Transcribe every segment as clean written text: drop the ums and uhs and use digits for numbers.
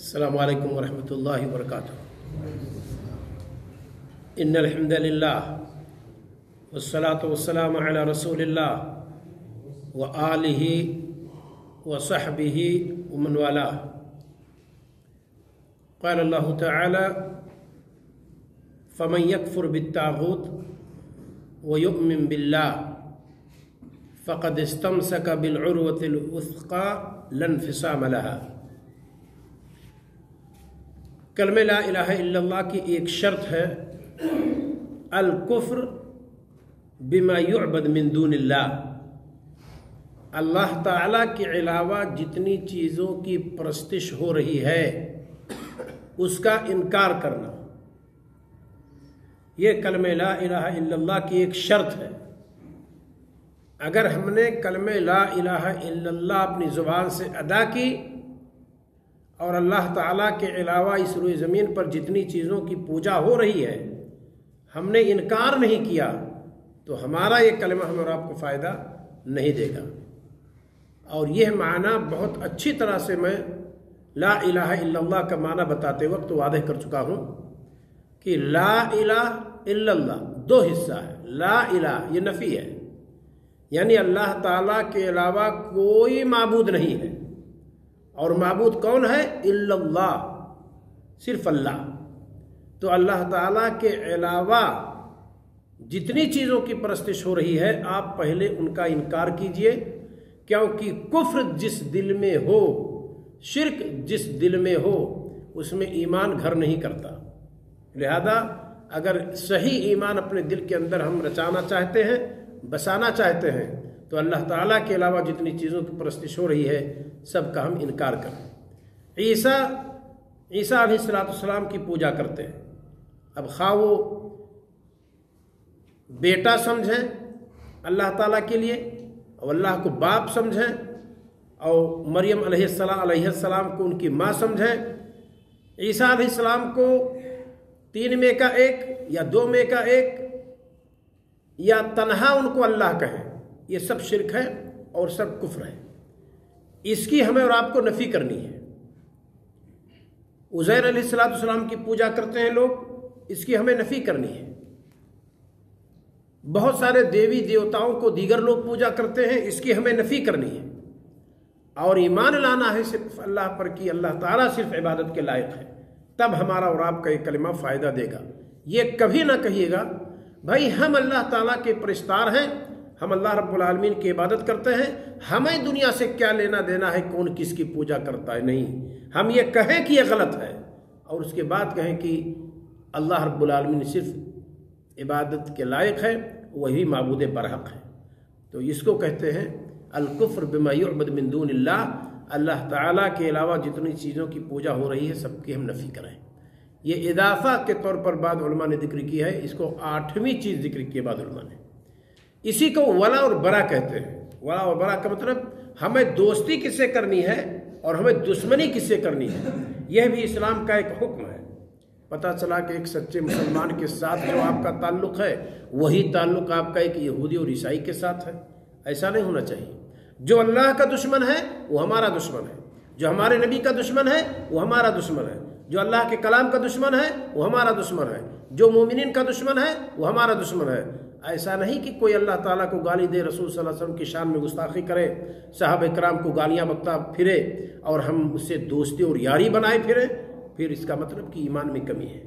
السلام علیکم ورحمۃ اللہ وبرکاتہ۔ ان الحمد للہ والصلاة والسلام علی رسول اللہ وآلہ وصحبہ ومن والاه۔ قال اللہ تعالی فمن يكفر بالطاغوت ويؤمن بالله فقد استمسك بالعروة الوثقى لا انفصام لها۔ کلمہ لا الہ الا اللہ کی ایک شرط ہے الکفر بما یعبد من دون اللہ، اللہ تعالیٰ کے علاوہ جتنی چیزوں کی پرستش ہو رہی ہے اس کا انکار کرنا، یہ کلمہ لا الہ الا اللہ کی ایک شرط ہے۔ اگر ہم نے کلمہ لا الہ الا اللہ اپنی زبان سے ادا کی اور اللہ تعالیٰ کے علاوہ اس روئے زمین پر جتنی چیزوں کی پوجا ہو رہی ہے ہم نے انکار نہیں کیا تو ہمارا یہ کلمہ ہم اور آپ کو فائدہ نہیں دے گا۔ اور یہ معنی بہت اچھی طرح سے میں لا الہ الا اللہ کا معنی بتاتے وقت واضح کر چکا ہوں کہ لا الہ الا اللہ دو حصہ ہے۔ لا الہ یہ نفی ہے، یعنی اللہ تعالیٰ کے علاوہ کوئی معبود نہیں ہے، اور معبود کون ہے؟ الا اللہ، صرف اللہ۔ تو اللہ تعالیٰ کے علاوہ جتنی چیزوں کی پرستش ہو رہی ہے آپ پہلے ان کا انکار کیجئے، کیونکہ کفر جس دل میں ہو، شرک جس دل میں ہو، اس میں ایمان گھر نہیں کرتا۔ لہذا اگر صحیح ایمان اپنے دل کے اندر ہم رچانا چاہتے ہیں، بسانا چاہتے ہیں، تو اللہ تعالیٰ کے علاوہ جتنی چیزوں کی پرستش ہو رہی ہے سب کا ہم انکار کریں۔ عیسیٰ علیہ السلام کی پوجا کرتے ہیں، اب خواہ وہ بیٹا سمجھیں اللہ تعالیٰ کے لیے اور اللہ کو باپ سمجھیں، اور مریم علیہ السلام کو ان کی ماں سمجھیں، عیسیٰ علیہ السلام کو 3 میں کا 1 یا 2 میں کا 1 یا تنہا ان کو اللہ کہیں، یہ سب شرک ہے اور سب کفر ہے۔ اس کی ہمیں اور آپ کو نفی کرنی ہے۔ عزیر علیہ السلام کی پوجا کرتے ہیں لوگ، اس کی ہمیں نفی کرنی ہے۔ بہت سارے دیوی دیوتاؤں کو دیگر لوگ پوجا کرتے ہیں، اس کی ہمیں نفی کرنی ہے، اور ایمان لانا ہے صرف اللہ پر کہ اللہ تعالیٰ صرف عبادت کے لائق ہے، تب ہمارا اور آپ کا یہ کلمہ فائدہ دے گا۔ یہ کبھی نہ کہیے گا بھائی ہم اللہ تعالیٰ کے پرستار ہیں، ہم اللہ رب العالمین کی عبادت کرتے ہیں، ہمیں دنیا سے کیا لینا دینا ہے کون کس کی پوجا کرتا ہے۔ نہیں، ہم یہ کہیں کہ یہ غلط ہے اور اس کے بعد کہیں کہ اللہ رب العالمین صرف عبادت کے لائق ہے، وہی معبود برحق ہے۔ تو اس کو کہتے ہیں الکفر بما یعبد من دون اللہ، اللہ تعالیٰ کے علاوہ جتنی چیزوں کی پوجا ہو رہی ہے سب کی ہم نفی کریں۔ یہ اضافہ کے طور پر بعض علماء نے ذکر کی ہے، اس کو 8ویں چیز ذکر کی ہے بعض علماء نے۔ اسی کو ولا اور برا کہتے ہیں۔ ولا اور برا کا مطلب ہمیں دوستی کس سے کرنی ہے اور ہمیں دشمنی کس سے کرنی ہے، یہ بھی اسلام کا ایک حکم ہے۔ پتہ چلا کہ ایک سچے مسلمان کے ساتھ جو آپ کا تعلق ہے وہی تعلق آپ کا ایک یہودی اور عیسائی کے ساتھ ہے، ایسا نہیں ہونا چاہیے۔ جو اللہ کا دشمن ہے وہ ہمارا دشمن ہے، جو ہمارے نبی کا دشمن ہے وہ ہمارا دشمن ہے، جو اللہ کے کلام کا دشمن ہے وہ ہمارا دشمن ہے، جو مومنین کا دشمن ہے وہ ہمارا دشمن ہے۔ ایسا نہیں کہ کوئی اللہ تعالیٰ کو گالی دے، رسول صلی اللہ علیہ وسلم کی شان میں گستاخی کرے، صحابہ کرام کو گالیاں بکتا پھرے اور ہم اس سے دوستی اور یاری بنائے پھریں، پھر اس کا مطلب کہ ایمان میں کمی ہے۔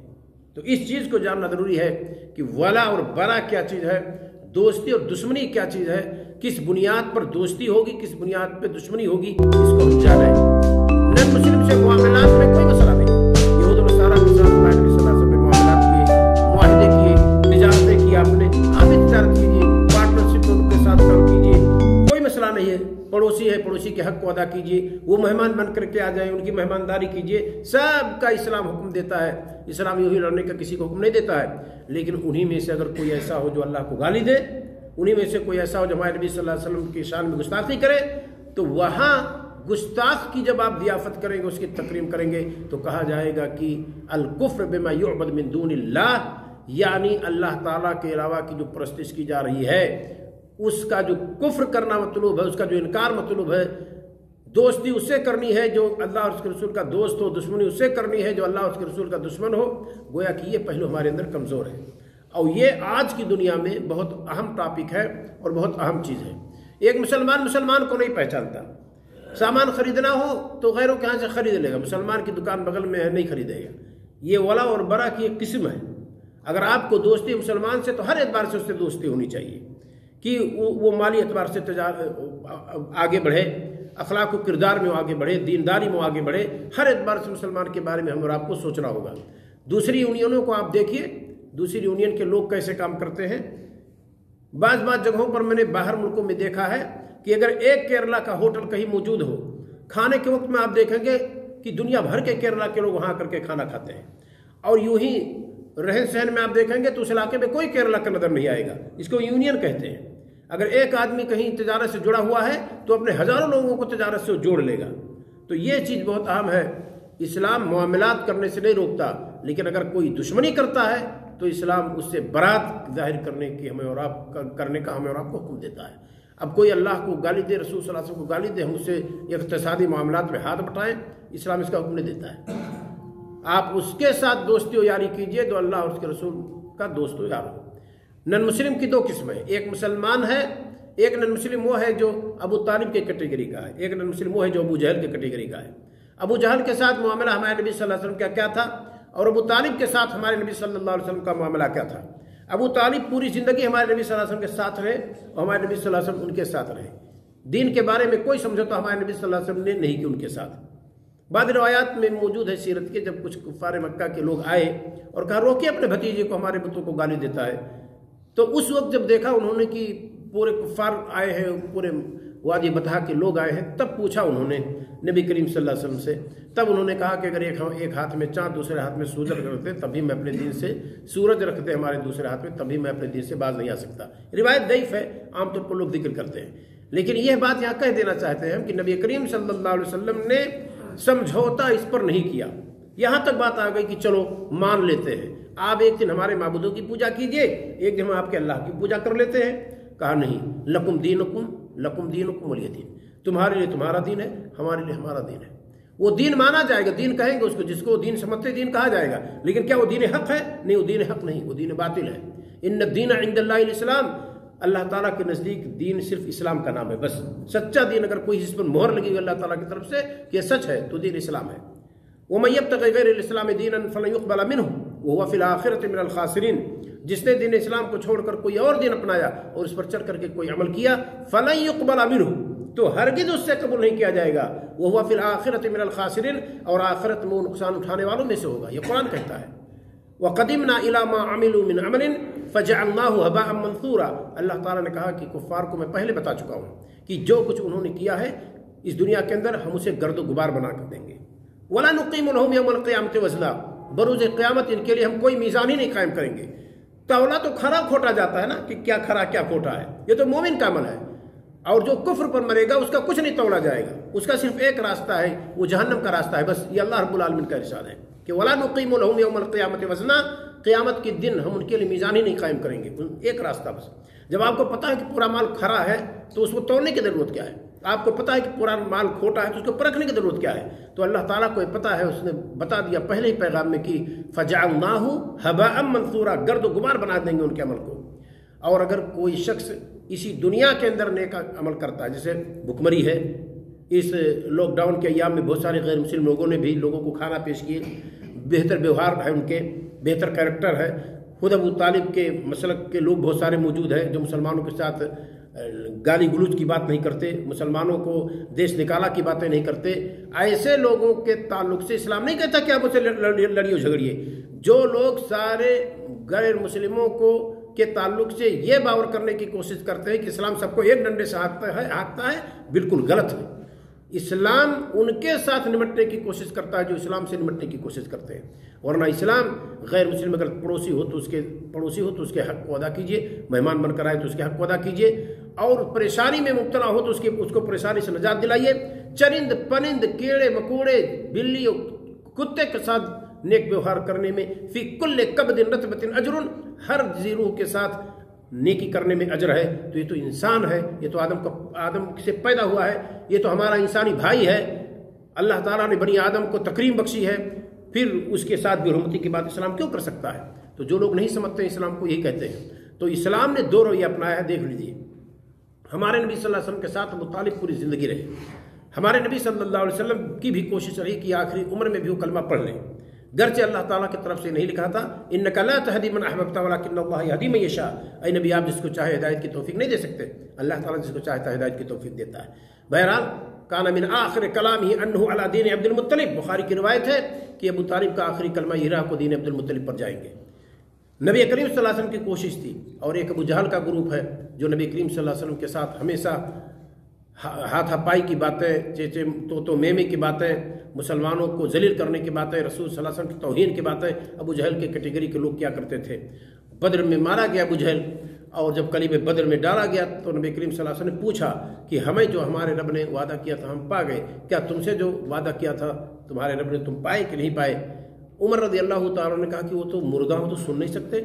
تو اس چیز کو جاننا ضروری ہے کہ ولا اور برا کیا چیز ہے، دوستی اور دشمنی کیا چیز ہے، کس بنیاد پر دوستی ہوگی، کس بنیاد پہ دشمنی ہوگی، اس کو ہم جانیں۔ نن مسلم سے معاملات میں کوئی مسئلہ نہیں، یہود و نصارہ کے ساتھ نبی صلی اللہ علیہ وسلم نے معاملات کیے، معاہدے کیے، تجارتیں کی، آپ نے تجارت کیجیے، پارٹنرشپ ان کے ساتھ کام کیجیے، کوئی مسئلہ نہیں ہے۔ پڑوسی ہے، پڑوسی کے حق کو ادا کیجیے، وہ مہمان بن کر کے آ جائیں ان کی مہمانداری کیجیے، سب کا اسلام حکم دیتا ہے۔ اسلام یوں ہی لڑنے کا کسی کو حکم نہیں دیتا ہے، لیکن انہی میں سے اگر کوئی ایسا ہو جو اللہ کو گالی دے، انہی میں سے کوئی ایسا ہو جو ہمارے نبی صلی اللہ علیہ وسلم کی شان میں گستاخی کرے، تو وہاں گستاخ کی جب آپ ضیافت کریں گے، اس کی تکریم کریں گے، تو کہا جائے گا کہ الکفر بما یعبد من دون اللہ، یعنی اللہ تعالیٰ کے علاوہ کی جو پرستش کی جا رہی ہے اس کا جو کفر کرنا مطلوب ہے، اس کا جو انکار مطلوب ہے، دوستی اس سے کرنی ہے جو اللہ اور اس کے رسول کا دوست ہو، دشمنی اس سے کرنی ہے جو اللہ اور اس کے رسول کا دشمن ہو۔ گویا کہ یہ پہلو ہمارے اندر کمزور ہے، اور یہ آج کی دنیا میں بہت اہم ٹاپک ہے اور بہت اہم چیز ہے۔ ایک مسلمان کو نہیں پہچانتا، سامان خریدنا ہو تو غیروں کے ہاں سے خرید لے گا، مسلمان کی دکان بغل میں ہے نہیں خریدے گا۔ یہ ولا اور برا کی ایک قسم ہے۔ اگر آپ کو دوستی مسلمان سے تو ہر اعتبار سے اس سے دوستی ہونی چاہیے کہ وہ مالی اعتبار سے آگے بڑھے، اخلاق و کردار میں آگے بڑھے، دینداری میں آگے بڑھے، ہر اعتبار سے مسلمان کے بارے میں ہم اور آپ کو سوچنا ہوگا۔ دوسری یونینوں کو آپ دیکھیے، دوسری یونین کے لوگ کیسے کام کرتے ہیں۔ بعض جگہوں پر میں نے باہر ملکوں میں دیکھا ہے کہ اگر ایک کیرلا کا ہوٹل کہیں موجود ہو، کھانے کے وقت میں آپ دیکھیں گے کہ دنیا بھر کے کیرلا کے لوگ وہاں کر کے کھانا کھاتے ہیں، اور یوں ہی رہن سہن میں آپ دیکھیں گے تو اس علاقے میں کوئی کیرلا کا نظر نہیں آئے گا۔ اس کو یونین کہتے ہیں۔ اگر ایک آدمی کہیں تجارت سے جڑا ہوا ہے تو اپنے ہزاروں لوگوں کو تجارت سے جوڑ لے گا۔ تو یہ چیز بہت اہم ہے۔ اسلام معاملات کرنے سے نہیں روکتا، لیکن اگر کوئی دشمنی کرتا ہے تو اسلام اس سے برات ظاہر کرنے کی ہمیں اور آپ کو حکم دیتا ہے۔ اب کوئی اللہ کو گالی دے، رسول صلی اللہ علیہ وسلم کو گالی دے، ہم اس سے اقتصادی معاملات میں ہاتھ بٹائیں، اسلام اس کا حکم نہیں دیتا ہے۔ آپ اس کے ساتھ دوستی و یاری کیجئے جو اللہ اور اس کے رسول کا دوست و یار ہو۔ نن مسلم کی دو قسمیں، ایک مسلمان ہے، ایک نن مسلم وہ ہے جو ابو طالب کے کیٹیگری کا ہے، ایک نن مسلم وہ ہے جو ابو جہل کے کیٹیگری کا ہے۔ ابو جہل کے ساتھ معاملہ ہمارے نبی صلی اللہ علیہ وسلم کا کیا تھا، اور ابو طالب کے ساتھ ہمارے نبی صلی اللہ علیہ وسلم کا معاملہ کیا تھا۔ ابو طالب پوری زندگی ہمارے نبی صلی اللہ علیہ وسلم کے ساتھ رہے، اور ہمارے نبی صلی اللہ علیہ وسلم ان کے ساتھ رہے۔ دین کے بارے میں کوئی سمجھوتا ہمارے نبی صلی اللہ علیہ وسلم نے نہیں کیا ان کے ساتھ۔ بعض روایات میں موجود ہے سیرت کے، جب کچھ کفار مکہ کے لوگ آئے اور کہا روکے اپنے بھتیجے کو، ہمارے بتوں کو گالی دیتا ہے، تو اس وقت جب دیکھا انہوں نے کہ پورے کفار آئے ہیں، پورے وادی بطحا کے لوگ آئے ہیں، تب پوچھا انہوں نے نبی کریم صلی اللہ علیہ وسلم سے، تب انہوں نے کہا کہ اگر ایک ہاتھ میں چاند دوسرے ہاتھ میں سورج رکھتے تبھی میں اپنے دین سے، سورج رکھتے ہمارے دوسرے ہاتھ میں تبھی میں اپنے دین سے باز نہیں آ سکتا۔ روایت ضعیف ہے، عام طور پر لوگ ذکر کرتے ہیں، لیکن یہ بات یہاں کہہ دینا چاہتے ہیں کہ نبی کریم صلی اللہ علیہ وسلم نے سمجھوتا اس پر نہیں کیا۔ یہاں تک بات آ گئی کہ چلو مان لیتے ہیں، آپ ایک دن ہمارے معبودوں کی پوجا کیجئے، ایک دن ہم آپ کے اللہ کی پوجا کر لیتے ہیں۔ کہا نہیں، لکم دینکم ولی دین، تمہارے لیے تمہارا دین ہے، ہمارے لیے ہمارا دین ہے۔ وہ دین مانا جائے گا، دین کہیں گے اس کو، جس کو دین سمجھتے دین کہا جائے گا، لیکن کیا وہ دین حق ہے؟ نہیں، وہ دین حق نہیں، وہ دین باطل ہے۔ ان الدین عند اللہ الاسلام، اللہ تعالیٰ کے نزدیک دین صرف اسلام کا نام ہے بس۔ سچا دین اگر کوئی اس پر مہر لگی ہوئی اللہ تعالیٰ کی طرف سے کہ یہ سچ ہے تو دین اسلام ہے۔ وَمَن يَبْتَغِ غَيْرَ الْإِسْلَامِ دِينًا فَلَن يُقْبَلَ مِنْهُ وَهُوَ فِي الْآخِرَةِ مِنَ الْخَاسِرِينَ، جس نے دین اسلام کو چھوڑ کر کوئی اور دین اپنایا اور اس پر چڑھ کر کے کوئی عمل کیا، فَلَن يُقْبَلَ مِنْهُ، تو ہرگز اس سے قبول نہیں کیا جائے گا، وَهُوَ فِي الْآخِرَةِ مِنَ الْخَاسِرِينَ، اور آخرت میں وہ نقصان اٹھانے والوں میں سے ہوگا۔ یہ قرآن کہتا ہے۔ وَقَدِمْنَا إِلَى مَا عَمِلُوا مِنْ عَمَلٍ فَجَعَلْنَاهُ هَبَاءً مَنْثُورًا، اللہ تعالیٰ نے کہا کہ کفار کو میں پہلے بتا چکا ہوں کہ جو کچھ انہوں نے کیا ہے اس دنیا کے اندر ہم اسے گرد و غبار بنا کر دیں گے۔ وَلَا نُقِيمُ لَهُمْ يَوْمَ الْقِيَامَةِ وَزْنًا، بروز قیامت ان کے لیے ہم کوئی میزان ہی نہیں قائم کریں گے۔ تولا تو کھرا کھوٹا جاتا ہے نا کہ کیا کھرا کیا کھوٹا ہے، یہ تو مومن کا عمل ہے، اور جو کفر پر مرے گا اس کا کچھ نہیں تولا جائے گا، اس کا صرف ایک راستہ ہے، وہ جہنم کا راستہ ہے بس۔ یہ اللہ رب العالمین کا ارشاد ہے کہ وَلَا نُقِيمُ لَهُمْ يَوْمَ الْقِيَامَةِ وَزْنًا، قیامت کے دن ہم ان کے لیے میزان ہی نہیں قائم کریں گے، ایک راستہ بس۔ جب آپ کو پتا ہے کہ پورا مال کھرا ہے تو اس کو تولنے کی ضرورت کیا ہے؟ آپ کو پتا ہے کہ پورا مال کھوٹا ہے تو اس کو پرکھنے کی ضرورت کیا ہے؟ تو اللہ تعالیٰ کو پتا ہے، اس نے بتا دیا پہلے ہی پیغام میں کہ فَجَعَلْنَاهُ هَبَاءً مَنْثُورًا، گرد و غبار بنا دیں گے ان کے عمل کو۔ اور اگر کوئی شخص اسی دنیا کے اندر نیک عمل کرتا ہے، جیسے بھکمری ہے، اس لاک ڈاؤن کے ایام میں بہت سارے غیر مسلم لوگوں نے بھی لوگوں کو کھانا پیش کیے، بہتر ویوہار ہے ان کے، بہتر کیریکٹر ہے۔ خود ابو طالب کے مسلک کے لوگ بہت سارے موجود ہیں جو مسلمانوں کے ساتھ گالی گلوچ کی بات نہیں کرتے، مسلمانوں کو دیش نکالا کی باتیں نہیں کرتے۔ ایسے لوگوں کے تعلق سے اسلام نہیں کہتا کہ آپ اسے لڑیے جھگڑیے۔ جو لوگ سارے غیر مسلموں کو کے تعلق سے یہ باور کرنے کی کوشش کرتے ہیں کہ اسلام سب کو ایک ڈنڈے سے ہانکتا ہے، بالکل غلط ہے۔ اسلام ان کے ساتھ نمٹنے کی کوشش کرتا ہے جو اسلام سے نمٹنے کی کوشش کرتے ہیں، ورنہ اسلام غیر مسلم اگر پڑوسی ہو تو اس کے حق کو ادا کیجیے، مہمان بن کر آئے تو اس کے حق کو ادا کیجیے، اور پریشانی میں مبتلا ہو تو اس کو پریشانی سے نجات دلائیے۔ چرند پرند کیڑے مکوڑے بلی اور کتے کے ساتھ نیک ویوہار کرنے میں فی کل کبد رطبۃ اجر، ہر ذی روح کے ساتھ نیکی کرنے میں اجر ہے، تو یہ تو انسان ہے، یہ تو آدم سے پیدا ہوا ہے، یہ تو ہمارا انسانی بھائی ہے، اللہ تعالیٰ نے بنی آدم کو تکریم بخشی ہے، پھر اس کے ساتھ بھی حرمتی کی بات اسلام کیوں کر سکتا ہے؟ تو جو لوگ نہیں سمجھتے ہیں اسلام کو یہی کہتے ہیں۔ تو اسلام نے دو رویہ اپنایا ہے، دیکھ لیجیے۔ ہمارے نبی صلی اللہ علیہ وسلم کے ساتھ ابو طالب پوری زندگی رہے، ہمارے نبی صلی اللہ علیہ وسلم کی بھی کوشش رہی کہ آخری عمر میں بھی وہ کلمہ پڑھ لیں، گرچہ اللہ تعالیٰ کی طرف سے نہیں لکھا تھا انک لا تہدی من احببت ولکن اللہ یہدی من یشاء، اے نبی آپ جس کو چاہے ہدایت کی توفیق نہیں دے سکتے، اللہ تعالیٰ جس کو چاہتا ہے ہدایت کی توفیق دیتا ہے۔ بہرحال کان من آخر کلامہ انہ علی دین عبد المطلب، بخاری کی روایت ہے کہ ابو طالب کا آخری کلمہ یہ رہا کو دین عبد المطلب پر جائیں گے۔ نبی کریم صلی اللہ علیہ وسلم کی کوشش تھی، اور ایک ابو جہل کا گروپ ہے جو نبی کریم صلی اللہ علیہ وسلم کے ساتھ ہمیشہ ہاتھ پائی کی باتیں، چیچے تو میمے کی باتیں، مسلمانوں کو ذلیل کرنے کی باتیں، رسول صلی اللہ علیہ وسلم کی توہین کی باتیں۔ ابو جہل کے کیٹیگری کے لوگ کیا کرتے تھے؟ بدر میں مارا گیا ابو جہل، اور جب کلیب بدر میں ڈالا گیا تو نبی کریم صلی اللہ علیہ وسلم نے پوچھا کہ ہمیں جو ہمارے رب نے وعدہ کیا تھا ہم پا گئے، کیا تم سے جو وعدہ کیا تھا تمہارے رب نے تم پائے کہ نہیں پائے؟ عمر رضی اللہ تعالیٰ نے کہا کہ وہ تو مردہ ہوں تو سن نہیں سکتے۔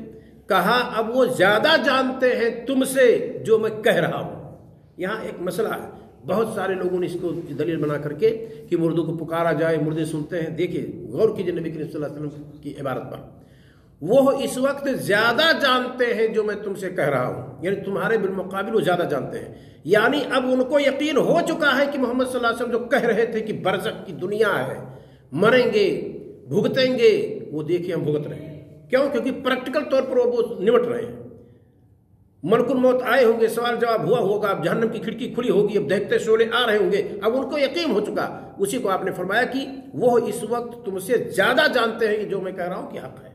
کہا اب وہ زیادہ جانتے ہیں تم سے جو میں کہہ رہا ہوں۔ یہاں ایک مسئلہ ہے، بہت سارے لوگوں نے اس کو دلیل بنا کر کے کہ مردوں کو پکارا جائے، مردے سنتے ہیں۔ دیکھیے غور کیجیے نبی کریم صلی اللہ علیہ وسلم کی عبارت پر، وہ اس وقت زیادہ جانتے ہیں جو میں تم سے کہہ رہا ہوں، یعنی تمہارے بالمقابل وہ زیادہ جانتے ہیں۔ یعنی اب ان کو یقین ہو چکا ہے کہ محمد صلی اللہ علیہ وسلم جو کہہ رہے تھے کہ برزخ کی دنیا ہے، مریں گے، بھگتیں گے، وہ دیکھیں ہم بھگت رہے ہیں۔ کیوں؟ کیونکہ پریکٹیکل طور پر وہ نمٹ رہے ہیں۔ ملک الموت آئے ہوں گے، سوال جواب ہوا ہوگا، اب جہنم کی کھڑکی کھلی ہوگی، اب دیکھتے شعلے آ رہے ہوں گے، اب ان کو یقین ہو چکا۔ اسی کو آپ نے فرمایا کہ وہ اس وقت تم سے زیادہ جانتے ہیں جو میں کہہ رہا ہوں کہ حق ہے۔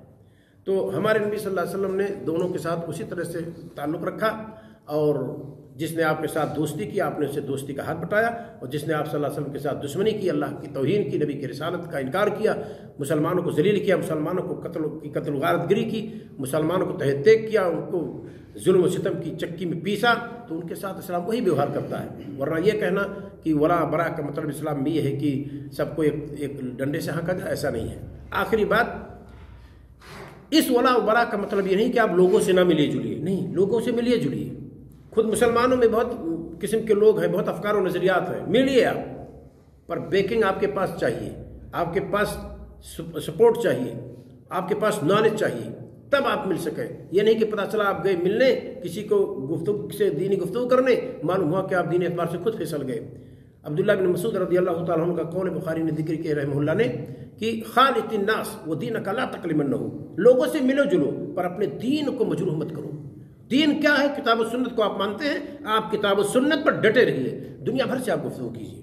تو ہمارے نبی صلی اللہ علیہ وسلم نے دونوں کے ساتھ اسی طرح سے تعلق رکھا، اور جس نے آپ کے ساتھ دوستی کی آپ نے اسے دوستی کا ہاتھ بٹایا، اور جس نے آپ صلی اللہ علیہ وسلم کے ساتھ دشمنی کی، اللہ کی توہین کی، نبی کی رسالت کا انکار کیا، مسلمانوں کو ذلیل کیا، مسلمانوں کو قتل و غارت گری کی، مسلمانوں کو تحت دیگ کیا، ان کو ظلم و ستم کی چکی میں پیسا، تو ان کے ساتھ اسلام وہی بیوہار کرتا ہے۔ ورنہ یہ کہنا کہ ولا برا کا مطلب اسلام میں یہ ہے کہ سب کو ایک ڈنڈے سے ہانکا جائے، ایسا نہیں ہے۔ آخری بات، اس ولا و برا کا مطلب یہ نہیں کہ آپ لوگوں سے نہ ملیے جلیے، نہیں، لوگوں سے ملیے جلیے۔ خود مسلمانوں میں بہت قسم کے لوگ ہیں، بہت افکار و نظریات ہیں، ملیے آپ، پر بیکنگ آپ کے پاس چاہیے، آپ کے پاس سپورٹ چاہیے، آپ کے پاس نالج چاہیے، تب آپ مل سکیں۔ یہ نہیں کہ پتہ چلا آپ گئے ملنے کسی کو گفتگو سے دینی گفتگو کرنے، معلوم ہوا کہ آپ دینی اعتبار سے خود پھسل گئے۔ عبداللہ بن مسعود رضی اللہ تعالیٰ عنہ کا قول بخاری نے ذکر کیا رحمہ اللہ نے کہ خالط الناس ودینک لا تکلمنہ، لوگوں سے ملو جلو پر اپنے دین کو مجروح مت کرو۔ دین کیا ہے؟ کتاب و سنت کو آپ مانتے ہیں، آپ کتاب و سنت پر ڈٹے رہیے، دنیا بھر سے آپ گفتگو کیجیے،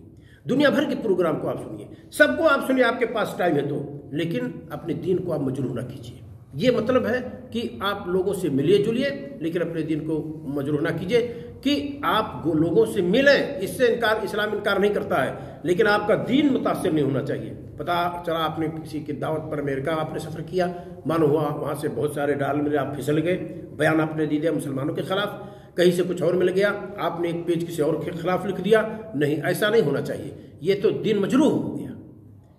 دنیا بھر کے پروگرام کو آپ سنیے، سب کو آپ سنیے، آپ کے پاس ٹائم ہے تو، لیکن اپنے دین کو آپ مجروح نہ کیجیے۔ یہ مطلب ہے کہ آپ لوگوں سے ملیے جلیے لیکن اپنے دین کو مجروح نہ کیجیے، کہ آپ لوگوں سے ملیں، اس سے اسلام انکار نہیں کرتا ہے، لیکن آپ کا دین متاثر نہیں ہونا چاہیے۔ پتہ چلا آپ نے کسی کی دعوت پر امریکہ آپ نے سفر کیا، معلوم ہوا وہاں سے بہت سارے ڈال ملے، آپ پھسل گئے، بیان آپ نے دے دیا مسلمانوں کے خلاف، کہیں سے کچھ اور مل گیا، آپ نے ایک پیج کسی اور کے خلاف لکھ دیا، نہیں، ایسا نہیں ہونا چاہیے۔ یہ تو دین مجروح ہو گیا،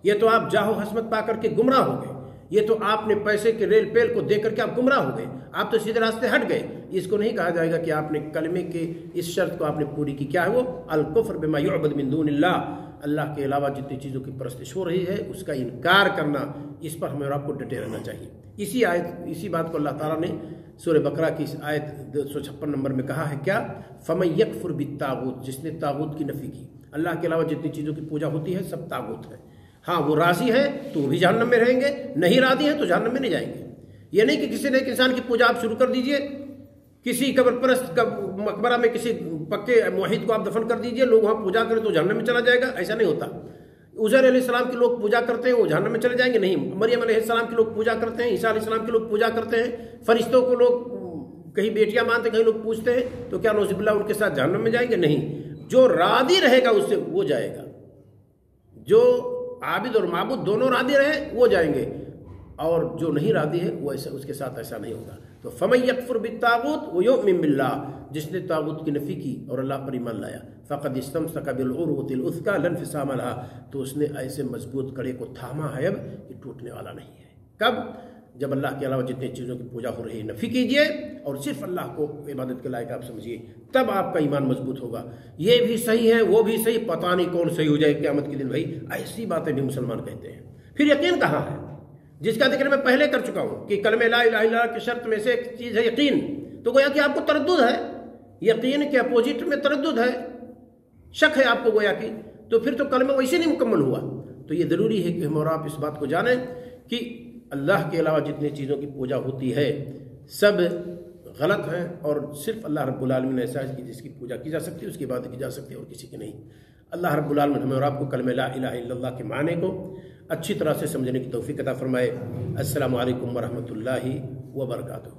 یہ تو آپ جاہو حسمت پا کر کے گمراہ ہو گئے، یہ تو آپ نے پیسے کے ریل پیل کو دیکھ کر کے آپ گمراہ ہو گئے، آپ تو سیدھے راستے ہٹ گئے۔ اس کو نہیں کہا جائے گا کہ آپ نے کلمے کے اس شرط کو آپ نے پوری کی۔ کیا ہے وہ؟ الکفر بما یعبد من دون اللہ، اللہ کے علاوہ جتنی چیزوں کی پرستش ہو رہی ہے اس کا انکار کرنا، اس پر ہمیں اور آپ کو ڈٹے رہنا چاہیے۔ اسی بات کو اللہ تعالیٰ نے سورہ بقرہ کی اس آیت 256 نمبر میں کہا ہے کیا؟ فَمَن يَكْفُرْ بِالطَّاغُوتِ، جس نے طاغوت کی نفی کی، اللہ کے علاوہ جتنی چیزوں کی پوجا ہوتی ہے سب طاغوت ہے۔ ہاں وہ راضی ہیں تو وہ بھی جہنم میں رہیں گے، نہیں راضی ہیں تو جہنم میں نہیں جائیں گے۔ یہ نہیں کہ کسی نے ایک انسان کی پوجا آپ شروع کر دیجئے، کسی قبر پرست کا مقبرہ میں کسی پکے موحد کو آپ دفن کر دیجئے، لوگ وہاں پوجا کریں تو جہنم میں چلا جائے گا، ایسا نہیں ہوتا۔ عزیر علیہ السلام کے لوگ پوجا کرتے ہیں وہ جہنم میں چلے جائیں گے؟ نہیں۔ مریم علیہ السلام کے لوگ پوجا کرتے ہیں، عیسیٰ علیہ السلام کے لوگ پوجا کرتے ہیں، فرشتوں کو لوگ کہیں بیٹیاں مانتے ہیں، کہیں لوگ پوجتے ہیں، تو کیا نعوذ باللہ ان کے ساتھ جہنم میں جائیں گے؟ نہیں۔ جو راضی رہے گا اس سے وہ جائے گا، جو عابد اور معبود دونوں راضی رہے وہ جائیں گے، اور جو نہیں راضی ہے وہ ایسا اس کے ساتھ ایسا نہیں ہوگا۔ تو فَمَن يَكْفُرْ بِالطَّاغُوتِ وَيُؤْمِن بِاللَّهِ، جس نے طاغوت کی نفی کی اور اللہ پر ایمان لایا، فَقَدِ اسْتَمْسَكَ بِالْعُرْوَةِ الْوُثْقَىٰ لَا انفِصَامَ لَهَا، تو اس نے ایسے مضبوط کڑے کو تھاما ہے اب کہ ٹوٹنے والا نہیں ہے۔ کب؟ جب اللہ کے علاوہ جتنے چیزوں کی پوجا ہو رہی ہے نفی کیجئے اور صرف اللہ کو عبادت کے لائق آپ سمجھیے، تب آپ کا ایمان مضبوط ہوگا۔ یہ بھی صحیح ہے وہ بھی صحیح، پتہ نہیں کون صحیح ہو جائے قیامت کے دن، بھائی ایسی باتیں بھی مسلمان کہتے ہیں۔ پھر یقین کہاں ہے، جس کا ذکر میں پہلے کر چکا ہوں کہ کلمہ لا الہ الا اللہ کی شرط میں سے ایک چیز ہے یقین، تو گویا کہ آپ کو تردد ہے، یقین کے اپوزٹ میں تردد ہے، شک ہے آپ کو گویا کہ، تو پھر تو کلمہ ویسے نہیں مکمل ہوا۔ تو یہ ضروری ہے کہ ہم اور آپ اس بات کو جانیں کہ اللہ کے علاوہ جتنی چیزوں کی پوجا ہوتی ہے سب غلط ہیں، اور صرف اللہ رب العالمین نے ایسا ہے کہ جس کی پوجا کی جا سکتی ہے، اس کی عبادت کی جا سکتی ہے، اور کسی کی نہیں۔ اللہ رب العالمین ہمیں اور آپ کو کلمہ لا الہ الا اللہ کے معنی کو اچھی طرح سے سمجھنے کی توفیق عطا فرمائے۔ السلام علیکم ورحمۃ اللہ وبرکاتہ۔